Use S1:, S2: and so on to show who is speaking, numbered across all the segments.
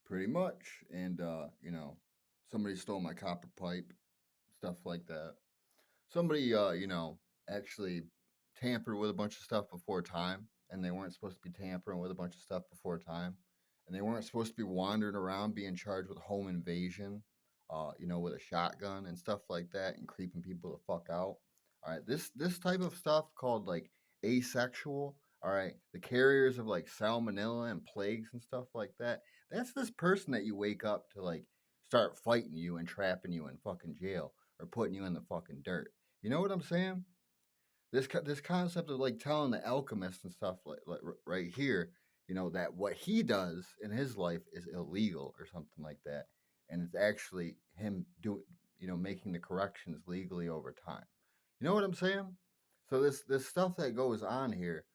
S1: Pretty much. And somebody stole my copper pipe, stuff like that. Somebody actually tampered with a bunch of stuff before time, and they weren't supposed to be tampering with a bunch of stuff before time. And they weren't supposed to be wandering around being charged with home invasion, with a shotgun and stuff like that and creeping people the fuck out. All right, this type of stuff called like asexual. All right, the carriers of like salmonella and plagues and stuff like that. That's this person that you wake up to like start fighting you and trapping you in fucking jail or putting you in the fucking dirt. You know what I'm saying? This concept of like telling the alchemist and stuff right here, that what he does in his life is illegal or something like that, and it's actually him doing, making the corrections legally over time. You know what I'm saying? So this stuff that goes on here,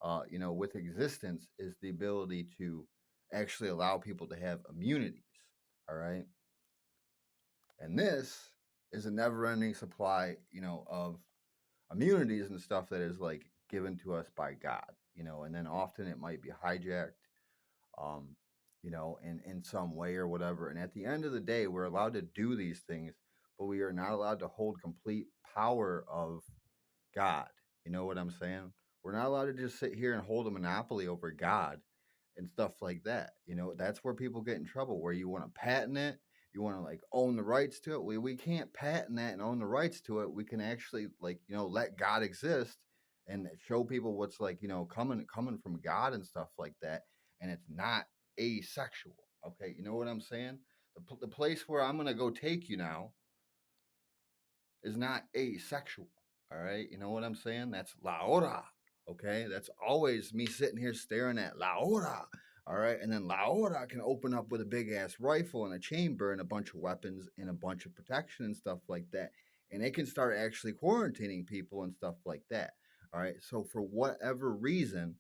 S1: with existence is the ability to actually allow people to have immunities. All right, and this is a never-ending supply, of immunities and stuff that is like given to us by God, and then often it might be hijacked, um, in some way or whatever. And at the end of the day, we're allowed to do these things, but we are not allowed to hold complete power of God. You know what I'm saying? We're not allowed to just sit here and hold a monopoly over God and stuff like that. That's where people get in trouble, where you want to patent it, you want to like own the rights to it. We can't patent that and own the rights to it. We can actually like, let God exist and show people what's like, coming from God and stuff like that. And it's not asexual. Okay. You know what I'm saying? The place where I'm going to go take you now is not asexual. All right. You know what I'm saying? That's la hora. Okay. That's always me sitting here staring at la hora. All right. And then la hora can open up with a big ass rifle and a chamber and a bunch of weapons and a bunch of protection and stuff like that. And they can start actually quarantining people and stuff like that. All right. So for whatever reason,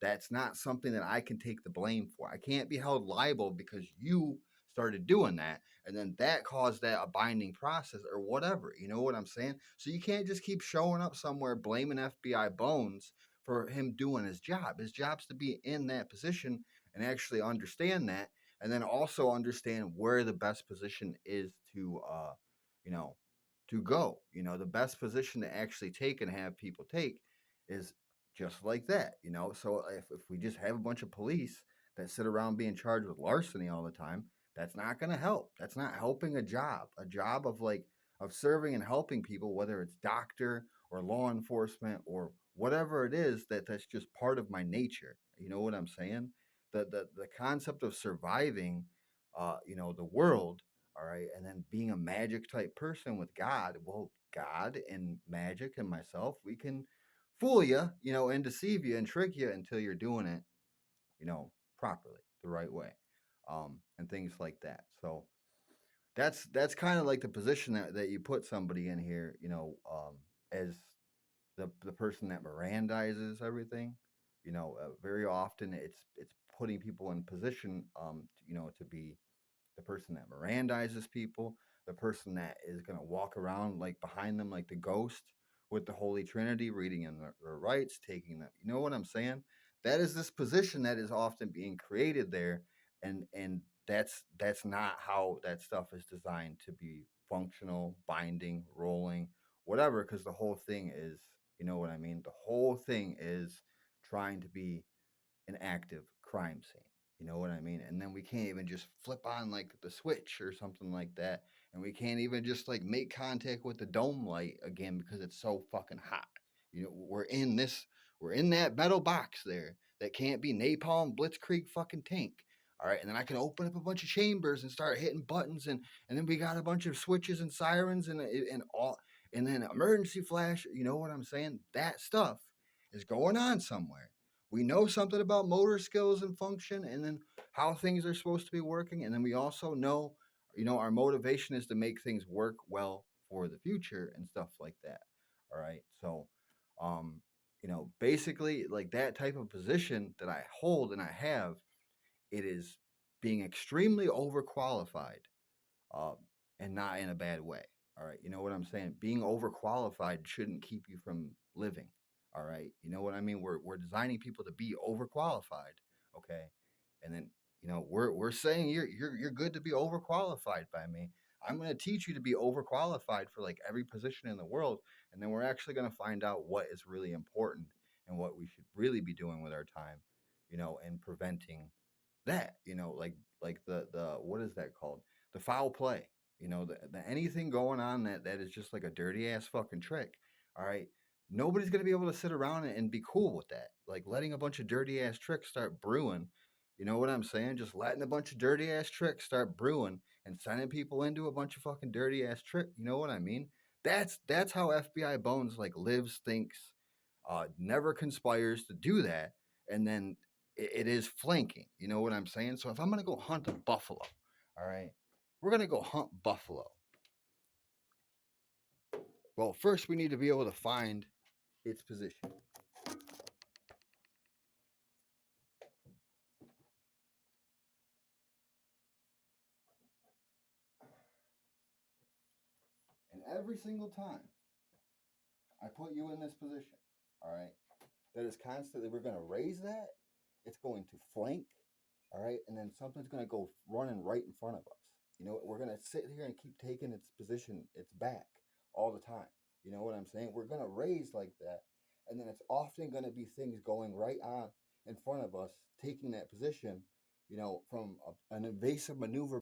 S1: that's not something that I can take the blame for. I can't be held liable because you started doing that and then that caused that a binding process or whatever. You know what I'm saying? So you can't just keep showing up somewhere blaming FBI Bones for him doing his job. His job's to be in that position and actually understand that, and then also understand where the best position is to you know to go. The best position to actually take and have people take is just like that. So if we just have a bunch of police that sit around being charged with larceny all the time, that's not going to help. That's not helping a job of like of serving and helping people, whether it's doctor or law enforcement or whatever it is. That's just part of my nature. You know what I'm saying? The concept of surviving, the world. All right, and then being a magic type person with God. Well, God and magic and myself, we can fool you, and deceive you and trick you until you're doing it, properly, the right way, and things like that. So that's kind of like the position that you put somebody in here, as the person that Mirandizes everything. Very often it's putting people in position, to be the person that Mirandizes people, the person that is going to walk around like behind them like the ghost with the Holy Trinity, reading in their rights, taking them. You know what I'm saying? That is this position that is often being created there, and that's not how that stuff is designed to be functional, binding, rolling, whatever. Because the whole thing is, you know what I mean? The whole thing is trying to be an active crime scene. You know what I mean? And then we can't even just flip on like the switch or something like that. And we can't even just like make contact with the dome light again because it's so fucking hot. We're in that metal box there that can't be napalm blitzkrieg fucking tank. All right, and then I can open up a bunch of chambers and start hitting buttons, and then we got a bunch of switches and sirens and all, and then emergency flash. You know what I'm saying? That stuff is going on somewhere. We know something about motor skills and function and then how things are supposed to be working, and then we also know, our motivation is to make things work well for the future and stuff like that. All right, so um basically like that type of position that I hold and I have, it is being extremely overqualified, uh, and not in a bad way. All right. You know what I'm saying? Being overqualified shouldn't keep you from living. All right. You know what I mean? We're designing people to be overqualified. Okay. And then You know, we're saying you're good to be overqualified by me. I'm going to teach you to be overqualified for like every position in the world, and then we're actually going to find out what is really important and what we should really be doing with our time, you know, and preventing that, you know, like the what is that called? The foul play. You know, the anything going on that is just like a dirty ass fucking trick. All right. Nobody's gonna be able to sit around and be cool with that. Like letting a bunch of dirty ass tricks start brewing. You know what I'm saying? Just letting a bunch of dirty ass tricks start brewing and sending people into a bunch of fucking dirty ass trick. You know what I mean? That's how FBI Bones like lives, thinks, never conspires to do that, and then it is flanking. You know what I'm saying? So if I'm gonna go hunt a buffalo, all right, we're gonna go hunt buffalo. Well, first we need to be able to find its position. And every single time I put you in this position, all right, that is constantly, we're gonna raise that, it's going to flank, all right, and then something's gonna go running right in front of us. You know, we're gonna sit here and keep taking its position, its back all the time. You know what I'm saying? We're gonna raise like that, and then it's often gonna be things going right on in front of us, taking that position, you know, from an invasive maneuver